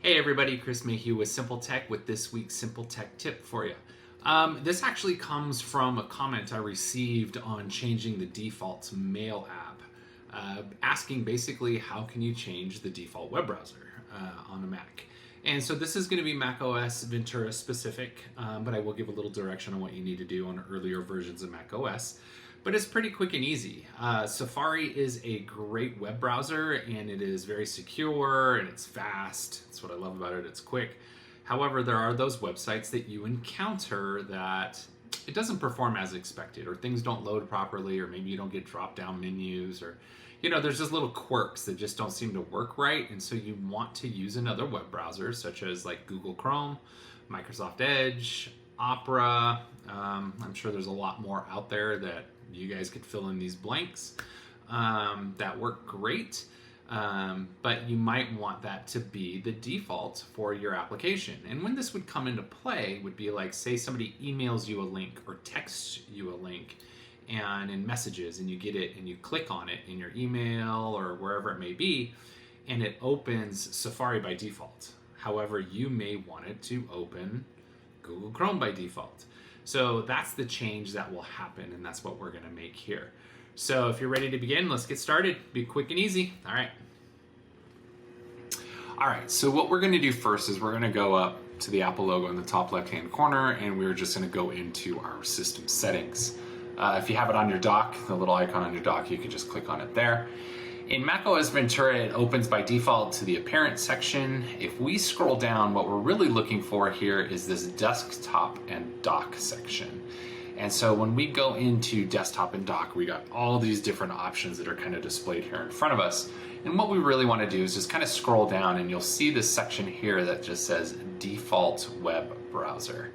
Hey everybody, Chris Mayhew with Simple Tech with this week's Simple Tech tip for you. This actually comes from a comment I received on changing the default Mail app, asking basically how can you change the default web browser on a Mac. And so this is going to be macOS Ventura specific, but I will give a little direction on what you need to do on earlier versions of macOS. But it's pretty quick and easy. Safari is a great web browser and it is very secure and it's fast. That's what I love about it, it's quick. However, there are those websites that you encounter that it doesn't perform as expected, or things don't load properly, or maybe you don't get drop-down menus, or there's just little quirks that just don't seem to work right. And so you want to use another web browser such as like Google Chrome, Microsoft Edge, Opera. I'm sure there's a lot more out there that you guys could fill in these blanks that work great, but you might want that to be the default for your application. And when this would come into play would be like, say somebody emails you a link or texts you a link and in messages, and you get it and you click on it in your email or wherever it may be, and it opens Safari by default. However, you may want it to open Google Chrome by default. So that's the change that will happen, and that's what we're going to make here. So if you're ready to begin, let's get started. Be quick and easy. All right, so what we're going to do first is we're going to go up to the Apple logo in the top left-hand corner, and we're just going to go into our system settings. If you have it on your dock, the little icon on your dock, you can just click on it there. In macOS Ventura, it opens by default to the Apparent section. If we scroll down, what we're really looking for here is this Desktop and Dock section. And so when we go into Desktop and Dock, we got all these different options that are kind of displayed here in front of us. And what we really want to do is just kind of scroll down, and you'll see this section here that just says Default Web Browser.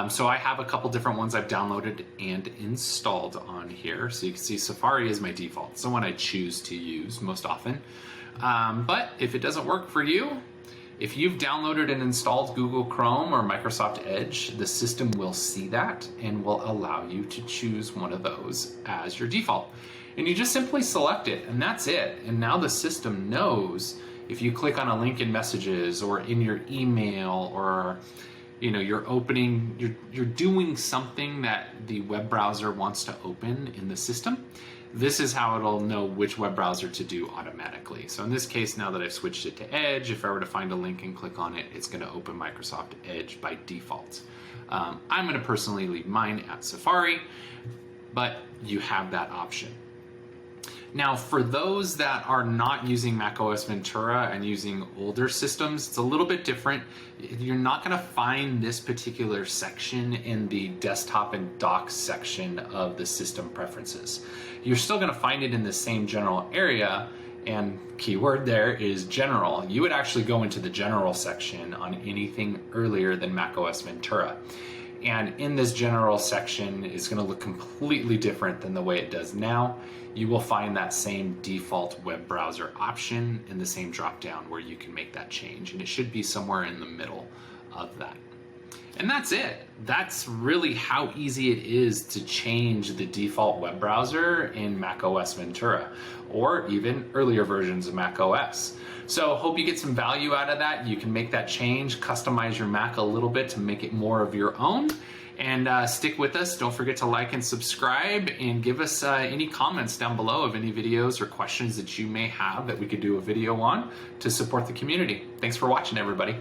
So I have a couple different ones I've downloaded and installed on here. So you can see Safari is my default. It's the one I choose to use most often. But if it doesn't work for you, if you've downloaded and installed Google Chrome or Microsoft Edge, the system will see that and will allow you to choose one of those as your default. And you just simply select it, and that's it. And now the system knows if you click on a link in messages or in your email, or you're doing something that the web browser wants to open in the system, this is how it'll know which web browser to do automatically. So in this case, now that I've switched it to Edge, if I were to find a link and click on it, it's going to open Microsoft Edge by default. I'm going to personally leave mine at Safari, but you have that option. Now, for those that are not using macOS Ventura and using older systems, it's a little bit different. You're not going to find this particular section in the Desktop and Dock section of the system preferences. You're still going to find it in the same general area, and keyword there is general. You would actually go into the general section on anything earlier than macOS Ventura. And in this general section, it's going to look completely different than the way it does now. You will find that same default web browser option in the same drop down where you can make that change, and it should be somewhere in the middle of that. And that's it. That's really how easy it is to change the default web browser in macOS Ventura, or even earlier versions of macOS. So hope you get some value out of that. You can make that change, customize your Mac a little bit to make it more of your own. And stick with us. Don't forget to like and subscribe, and give us any comments down below of any videos or questions that you may have that we could do a video on to support the community. Thanks for watching, everybody.